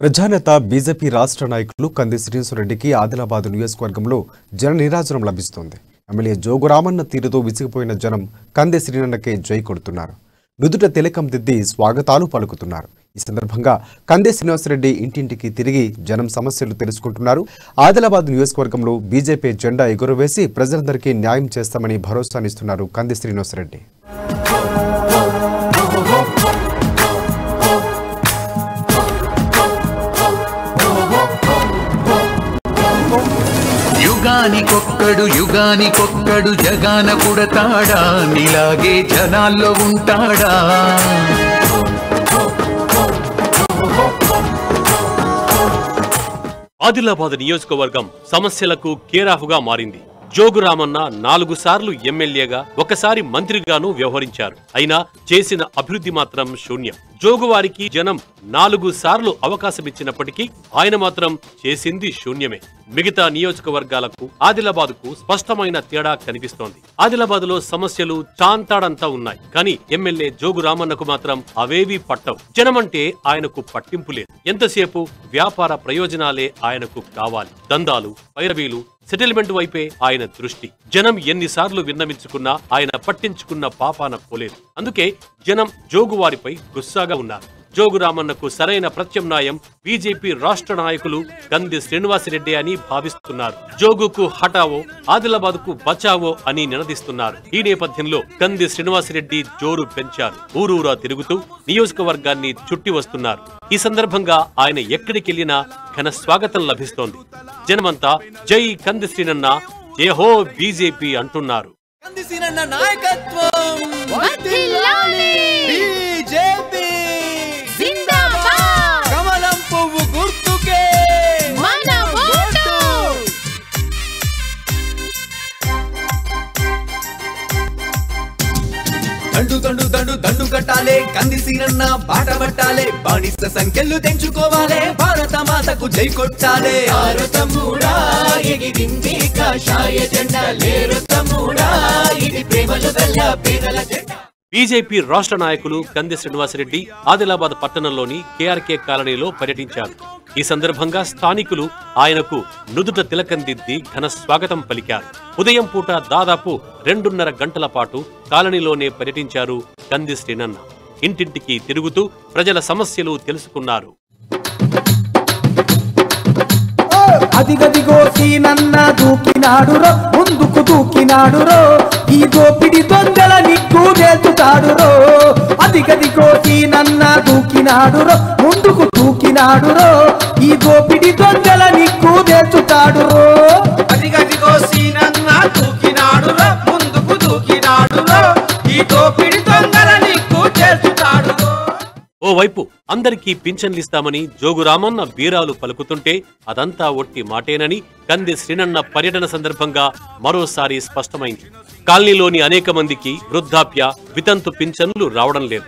ప్రజానేత BJP రాష్ట్ర నాయకులు కంది శ్రీనివాసరెడ్డికి ఆదిలాబాద్ నియోజకవర్గంలో జన నీరాజనం లభిస్తోంది. ఎమ్మెల్యే జోగురామన్న తీరుతో విసిగిపోయిన జనం కంది శ్రీనన్నకే జై కొడుతున్నారు. నుదుట తిలకం దిద్ది స్వాగతాలు పలుకుతున్నారు. ఈ సందర్భంగా కంది శ్రీనివాసరెడ్డి ఇంటింటికి తిరిగి జనం సమస్యలు తెలుసుకుంటున్నారు. ఆదిలాబాద్ నియోజకవర్గంలో బీజేపీ జెండా ఎగురవేసి ప్రజలందరికీ న్యాయం చేస్తామని భరోసానిస్తున్నారు కంది శ్రీనివాసరెడ్డి. యుగానికొక్కడు జగాన పుడతాడా, నీలాగే జనాల్లో ఉంటాడా. ఆదిలాబాద్ నియోజకవర్గం సమస్యలకు కేరాఫ్గా మారింది. జోగురామన్న 4 సార్లు ఎమ్మెల్యేగా, ఒకసారి మంత్రిగాను వ్యవహరించారు. అయినా చేసిన అభివృద్ధి మాత్రం శూన్యం. జోగువారికి జనం 4 సార్లు అవకాశమిచ్చినప్పటికీ ఆయన మాత్రం చేసింది శూన్యమే. మిగతా నియోజకవర్గాలకు ఆదిలాబాద్కు స్పష్టమైన తేడా కనిపిస్తోంది. ఆదిలాబాద్ లో సమస్యలు చాంతాడంతా ఉన్నాయి, కానీ ఎమ్మెల్యే జోగురామన్నకు మాత్రం అవేవీ పట్టవు. జనమంటే ఆయనకు పట్టింపు లేదు. ఎంతసేపు వ్యాపార ప్రయోజనాలే ఆయనకు కావాలి. దందాలు, పైరవీలు, సెటిల్మెంట్ వైపే ఆయన దృష్టి. జనం ఎన్నిసార్లు విన్నవించుకున్నా ఆయన పట్టించుకున్న పాపాన పోలేదు. అందుకే జనం జోగువారిపై గుస్సాగా ఉన్నారు. జోగురామన్నకు సరైన ప్రత్యామ్నాయం బీజేపీ రాష్ట్ర నాయకులు కంది శ్రీనివాసరెడ్డి అని భావిస్తున్నారు. జోగుకు హటావో, ఆదిలాబాద్ కు బచావో అని నినదిస్తున్నారు. ఈ నేపథ్యంలో కంది శ్రీనివాసరెడ్డి జోరు పెంచారు. ఊరూరా తిరుగుతూ నియోజకవర్గాన్ని చుట్టి వస్తున్నారు. ఈ సందర్భంగా ఆయన ఎక్కడికెళ్లినా ఘన స్వాగతం లభిస్తోంది. జనమంతా జై కంది శ్రీనన్న, జై హో బీజేపీ అంటున్నారు. కంది శ్రీనన్న నాయకత్వం వర్ధిల్లాలి, బీజేపీ జిందాబాద్, కమలం పువ్వు గుర్తుకే మన ఓటు. దండు కట్టాలే, కంది శ్రీనన్న బాట పట్టాలే, బానిస సంఖ్యలు తెంచుకోవాలే, భారత మాతకు జై కొట్టాలే. భారతముడా ఎగిరింది కాషాయ జెండా, లేరు తమ్ముడా ఇది ప్రేమలు గల్ల పేదల జెండా. బీజేపీ రాష్ట్ర నాయకులు కంది శ్రీనివాసరెడ్డి ఆదిలాబాద్ పట్టణంలోని కేఆర్కే కాలనీలో పర్యటించారు. ఈ సందర్భంగా స్థానికులు ఆయనకు నుదుట తిలకం దిద్ది ఘన స్వాగతం పలికారు. ఉదయం పూట దాదాపు 2.5 గంటల పాటు కాలనీలోనే పర్యటించారు కంది శ్రీనన్న. ఇంటింటికి తిరుగుతూ ప్రజల సమస్యలు తెలుసుకున్నారు. అదిగదిగో సీనన్న దూకినాడురో, ముందుకు దూకినాడురో, ఈ దోపిడి దొంగల నిక్కు చేస్తాడురో. అదిగదిగో సీనన్న దూకినాడురో, ముందుకు దూకినాడురో, ఈ దోపిడి దొంగల నిక్కు చేస్తాడురో. అదిగదిగో సీనన్న దూకినాడురో, ముందుకు దూకినాడురో, ఈ దోపిడి దొంగల నిక్కు చేస్తాడురో. ఓవైపు అందరికీ పింఛన్లిస్తామని జోగురామన్న వీరాలు పలుకుతుంటే అదంతా ఒట్టి మాటేనని కంది శ్రీనన్న పర్యటన సందర్భంగా మరోసారి స్పష్టమైంది. కాలనీలోని అనేక మందికి వృద్ధాప్య, వితంతు పింఛన్లు రావడం లేదు.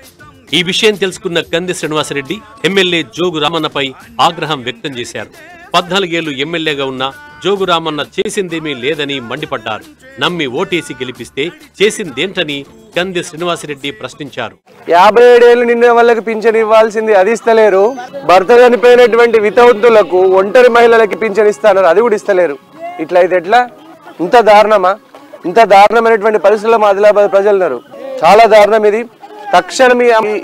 ఈ విషయం తెలుసుకున్న కంది శ్రీనివాసరెడ్డి ఎమ్మెల్యే జోగురామన్నపై ఆగ్రహం వ్యక్తం చేశారు. 14 ఏళ్లు ఎమ్మెల్యేగా ఉన్న జోగురామన్న చేసిందేమీ లేదని మండిపడ్డారు. నమ్మి ఓటేసి గెలిపిస్తే చేసిందేంటని కంది శ్రీనివాసరెడ్డి ప్రశ్నించారు. 57 ఏళ్లు నిండిన వాళ్ళకి పింఛన్ ఇవ్వాల్సింది అది ఇస్తలేరు. భర్త చనిపోయినటువంటి వితంతులకు, ఒంటరి మహిళలకి పింఛన్ ఇస్తున్నారు, అది కూడా ఇస్తలేరు. ఇట్లా అయితే ఎట్లా? ఇంత దారుణమా? ఇంత దారుణమైనటువంటి పరిస్థితుల్లో ఆదిలాబాద్ ప్రజలు ఉన్నారు. చాలా దారుణం ఇది. తక్షణం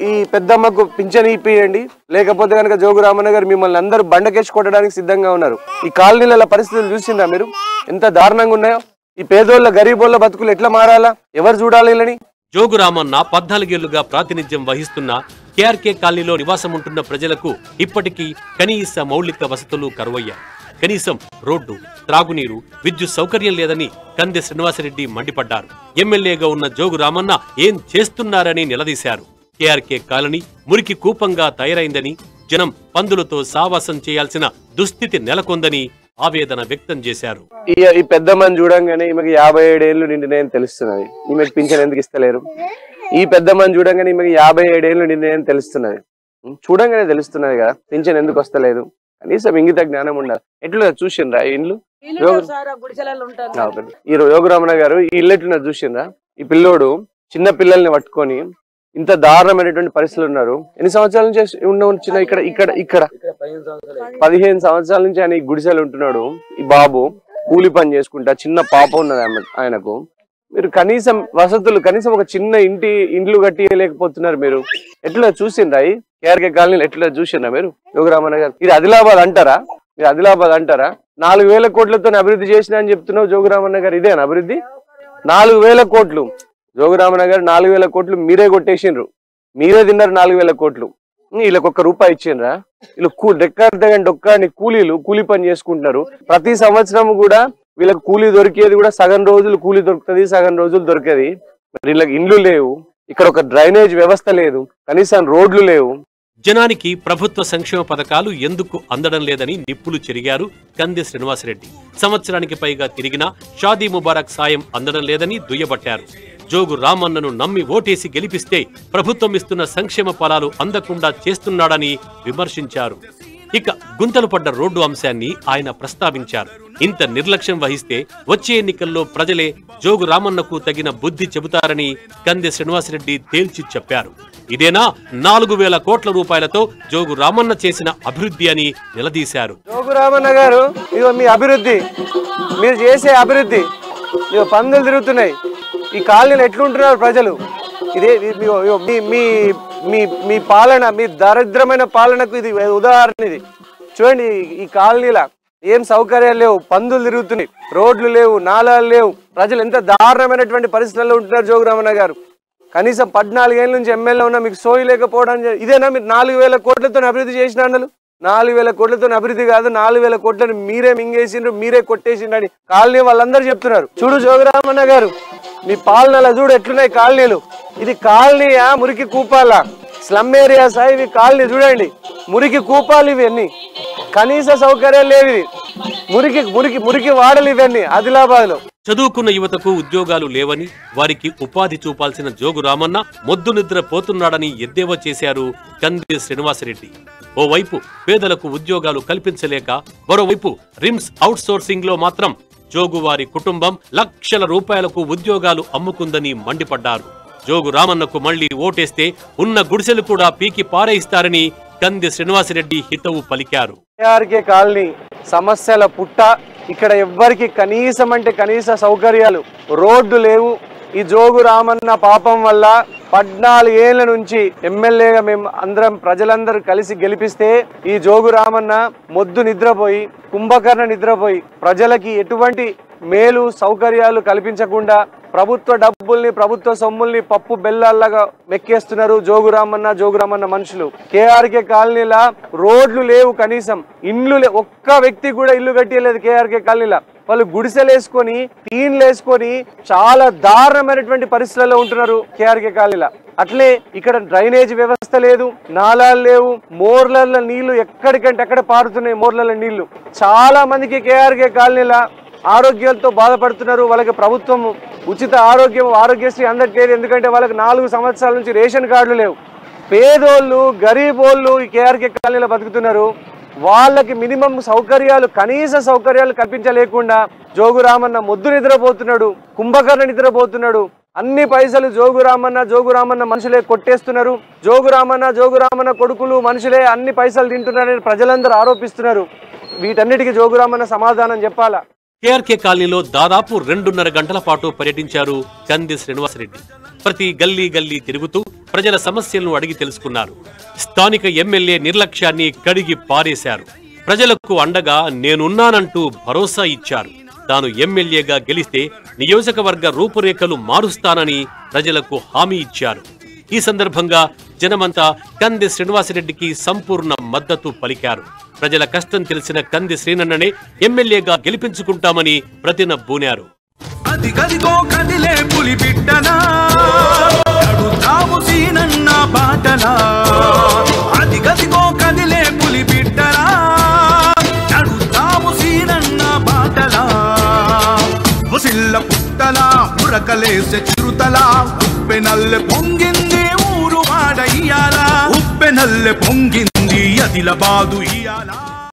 ఈ పెద్దమ్మకు పింఛన్ ఇప్పియండి, లేకపోతే కనుక జోగురామన్న గారు మిమ్మల్ని అందరూ బండకేసి కొట్టడానికి సిద్ధంగా ఉన్నారు. ఈ కాలనీల పరిస్థితులు చూసిందా మీరు? ఎంత దారుణంగా ఉన్నాయో. ఈ పేదోళ్ళ, గరీబోళ్ళ బతుకులు ఎట్లా మారాలా? ఎవరు చూడాలి వీళ్ళని? జోగురామన్న 14 ఏళ్లుగా ప్రాతినిధ్యం వహిస్తున్న కేఆర్కే కాలనీలో నివాసం ఉంటున్న ప్రజలకు ఇప్పటికీ కనీస మౌలిక వసతులు కరువయ్యాయి. కనీసం రోడ్డు, త్రాగునీరు, విద్యుత్ సౌకర్యం లేదని కంది శ్రీనివాసరెడ్డి మండిపడ్డారు. ఎమ్మెల్యేగా ఉన్న జోగురామన్న ఏం చేస్తున్నారని నిలదీశారు. కేఆర్కే కాలనీ మురికి కూపంగా తయారైందని, జనం పందులతో సావాసం చేయాల్సిన దుస్థితి నెలకొందని ఆవేదన వ్యక్తం చేశారు. ఈ పెద్ద మంది చూడంగానే ఈమెకి 57 ఏళ్లు నిండినాయని తెలుస్తున్నది. ఈమెకి పింఛన్ ఎందుకు ఇస్తలేరు? ఈ పెద్ద మంది చూడంగానే ఈమెకి 57 ఏళ్లు నిండినాయని తెలుస్తున్నది. చూడంగానే తెలుస్తున్నది కదా పింఛన్ ఎందుకు వస్తలేదు. కనీసం ఇంగిత జ్ఞానం ఉండాలి. ఎట్లా చూసిండ్రా ఈ ఇల్లు? ఈ జోగురామన్న గారు ఈ ఇల్లు ఎట్లున్నా చూసిండ్రా? ఈ పిల్లోడు చిన్న పిల్లల్ని పట్టుకొని ఇంత దారుణమైనటువంటి పరిస్థితులు ఉన్నారు. ఎన్ని సంవత్సరాల నుంచి వచ్చిన ఇక్కడ ఇక్కడ ఇక్కడ 15 సంవత్సరాల నుంచి ఆయన ఈ గుడిసెలు ఉంటున్నాడు. ఈ బాబు కూలి పని చేసుకుంటా, చిన్న పాప ఉన్నది ఆయనకు. మీరు కనీసం వసతులు, కనీసం ఒక చిన్న ఇండ్లు కట్టియలేకపోతున్నారు. మీరు ఎట్లా చూసిండ్రా ఈ కేఆర్కే కాలనీలు? ఎట్లా చూసిండ్రా మీరు? యోగరామన్న గారు, ఇది ఆదిలాబాద్ అంటారా? మీరు ఆదిలాబాద్ అంటారా? 4,000 కోట్లతో అభివృద్ధి చేసిన అని చెప్తున్నావు జోగురామన్న గారు. ఇదేనా అభివృద్ధి? 4,000 కోట్లు జోగురామన్న గారు, 4,000 కోట్లు మీరే కొట్టేసిండ్రు. మీరే తిన్నారు 4,000 కోట్లు. వీళ్ళకి ₹1 ఇచ్చిండ్రా? వీళ్ళు డొక్కని కూలీ పని చేసుకుంటున్నారు. ప్రతి సంవత్సరం కూడా వీళ్ళకి కూలీ దొరికేది కూడా సగం రోజులు కూలీ దొరుకుతుంది, సగం రోజులు దొరికేది. మరి వీళ్ళకి ఇండ్లు లేవు, ఇక్కడ ఒక డ్రైనేజ్ వ్యవస్థ లేదు, కనీసం రోడ్లు లేవు. జనానికి ప్రభుత్వ సంక్షేమ పథకాలు ఎందుకు అందడం లేదని నిప్పులు చెరిగారు కంది శ్రీనివాసరెడ్డి. సంవత్సరానికి పైగా తిరిగినా షాదీ ముబారక్ సాయం అందడం లేదని దుయ్యబట్టారు. జోగు రామన్నను నమ్మి ఓటేసి గెలిపిస్తే ప్రభుత్వం ఇస్తున్న సంక్షేమ ఫలాలు అందకుండా చేస్తున్నాడని విమర్శించారు. ఇక గుంతలు పడ్డ రోడ్డు అంశాన్ని ఆయన ప్రస్తావించారు. ఇంత నిర్లక్ష్యం వహిస్తే వచ్చే ఎన్నికల్లో ప్రజలే జోగు రామన్నకు తగిన బుద్ధి చెబుతారని కంది శ్రీనివాసరెడ్డి తేల్చి చెప్పారు. ఇదేనా 4,000 కోట్ల రూపాయలతో జోగు రామన్న చేసిన అభివృద్ధి అని నిలదీశారు. జోగు రామన్న గారు, ఇదిగో మీ అభివృద్ధి, మీరు చేసే అభివృద్ధి. ఇదిగో పందులు తిరుగుతున్నాయి. ఈ కాలనీలు ఎట్లుంటున్నారు ప్రజలు? ఇదే మీ పాలన, మీ దరిద్రమైన పాలనకు ఇది ఉదాహరణ. ఇది చూడండి, ఈ కాలనీల ఏం సౌకర్యాలు లేవు, పందులు తిరుగుతున్నాయి, రోడ్లు లేవు, నాలాలు లేవు. ప్రజలు ఎంత దారుణమైనటువంటి పరిస్థితుల్లో ఉంటున్నారు. జోగురామన్న గారు కనీసం 14 ఏళ్ళ నుంచి ఎమ్మెల్యే ఉన్నా మీకు సోయి లేకపోవడం. ఇదేనా మీరు 4,000 కోట్లతో అభివృద్ధి చేసిన అన్నలు? 4,000 కోట్లతో అభివృద్ధి కాదు, 4,000 కోట్లను మీరే మింగేసిండ్రు, మీరే కొట్టేసిండ్రని కాలనీ వాళ్ళందరూ చెప్తున్నారు. చూడు జోగురామన్న గారు, మీ పాలనలో చూడు ఎట్లున్నాయి కాలనీలు. ఇది కాలనీయా, మురికి కూపాలా? స్లమ్ ఏరియాస్ ఇవి కాలనీ. చూడండి, మురికి కూపాలు ఇవన్నీ, కనీస సౌకర్యాలు లేవు. మురికి మురికి మురికి వాడలు ఇవన్నీ ఆదిలాబాద్ లో. చదువుకున్న యువతకు ఉద్యోగాలు లేవని, వారికి ఉపాధి చూపాల్సిన జోగు రామన్న మొద్దు నిద్ర పోతున్నాడని ఎద్దేవా చేశారు కంది శ్రీనివాసరెడ్డి. ఓవైపు పేదలకు ఉద్యోగాలు కల్పించలేక, మరోవైపు రిమ్స్ అవుట్ సోర్సింగ్ లో మాత్రం జోగు వారి కుటుంబం లక్షల రూపాయలకు ఉద్యోగాలు అమ్ముకుందని మండిపడ్డారు. జోగు రామన్నకు మళ్లీ ఓటేస్తే ఉన్న గుడిసెలు కూడా పీకి పారేయిస్తారని కంది శ్రీనివాసరెడ్డి హితవు పలికారు. కేఆర్కే కాలనీ సమస్యల పుట్ట. ఇక్కడ ఎవ్వరికి కనీసం అంటే కనీస సౌకర్యాలు, రోడ్డు లేవు. ఈ జోగు రామన్న పాపం వల్ల 14 ఏళ్ల నుంచి ఎమ్మెల్యేగా మేము అందరం ప్రజలందరూ కలిసి గెలిపిస్తే ఈ జోగు రామన్న మొద్దు నిద్రపోయి, కుంభకర్ణ నిద్రపోయి, ప్రజలకి ఎటువంటి మేలు సౌకర్యాలు కల్పించకుండా ప్రభుత్వ డబ్బుల్ని, ప్రభుత్వ సొమ్ముల్ని పప్పు బెల్లాల్లాగా మెక్కేస్తున్నారు జోగు రామన్న మనుషులు. కేఆర్కే కాలనీలా రోడ్లు లేవు, కనీసం ఇండ్లు ఒక్క వ్యక్తి కూడా ఇల్లు కట్టియలేదు కేఆర్కే కాలనీలా. వాళ్ళు గుడిసెలేసుకొని, టీన్లేసుకొని చాలా దారుణమైనటువంటి పరిస్థితుల్లో ఉంటున్నారు కేఆర్కే కాలనీలా. అట్లే ఇక్కడ డ్రైనేజ్ వ్యవస్థ లేదు, నాలాలు లేవు, మోర్లలో నీళ్లు ఎక్కడికంటే అక్కడ పారుతున్నాయి. మోర్లలో నీళ్లు చాలా మందికి కేఆర్కే కాలనీలా ఆరోగ్యాలతో బాధపడుతున్నారు. వాళ్ళకి ప్రభుత్వం ఉచిత ఆరోగ్యశ్రీ అందట్లేదు. ఎందుకంటే వాళ్ళకి 4 సంవత్సరాల నుంచి రేషన్ కార్డులు లేవు. పేదోళ్ళు, గరీబోళ్ళు ఈ కేఆర్కే కాలనీలో బతుకుతున్నారు. వాళ్ళకి మినిమం సౌకర్యాలు, కనీస సౌకర్యాలు కల్పించలేకుండా జోగు రామన్న మొద్దు నిద్రపోతున్నాడు, కుంభకర్ణ నిద్రపోతున్నాడు. అన్ని పైసలు జోగు రామన్న మనుషులే కొట్టేస్తున్నారు. జోగు రామన్న కొడుకులు మనుషులే అన్ని పైసలు తింటున్నారని ప్రజలందరూ ఆరోపిస్తున్నారు. వీటన్నిటికీ జోగు రామన్న సమాధానం చెప్పాలా. కేఆర్కే కాలనీలో దాదాపు 2.5 గంటల పాటు పర్యటించారు కంది శ్రీనివాసరెడ్డి. ప్రతి గల్లీ తిరుగుతూ ప్రజల సమస్యలను అడిగి తెలుసుకున్నారు. స్థానిక ఎమ్మెల్యే నిర్లక్ష్యాన్ని కడిగి పారేశారు. ప్రజలకు అండగా నేనున్నానంటూ భరోసా ఇచ్చారు. తాను ఎమ్మెల్యేగా గెలిస్తే నియోజకవర్గ రూపురేఖలు మారుస్తానని ప్రజలకు హామీ ఇచ్చారు. ఈ సందర్భంగా జనమంతా కంది శ్రీనివాసరెడ్డికి సంపూర్ణ మద్దతు పలికారు. ప్రజల కష్టం తెలిసిన కంది శ్రీనన్ననే ఎమ్మెల్యేగా గెలిపించుకుంటామని ప్రతినబూనారు. అదిగదిగో కదిలే పులి బిడ్డనా, నడుతాము సీనన్న బాటలా. అదిగదిగో కదిలే పులి బిడ్డనా, నడుతాము సీనన్న బాటలా. ఉసిల్ల పుట్టలా, ఉరకలేసే చిరుతలా, ఉప్పెనల్లె పొంగింది ఊరు వాడయ్యాలా. ఉప్పెనల్లె పొంగింది ఆదిలాబాదు ఇయాలా.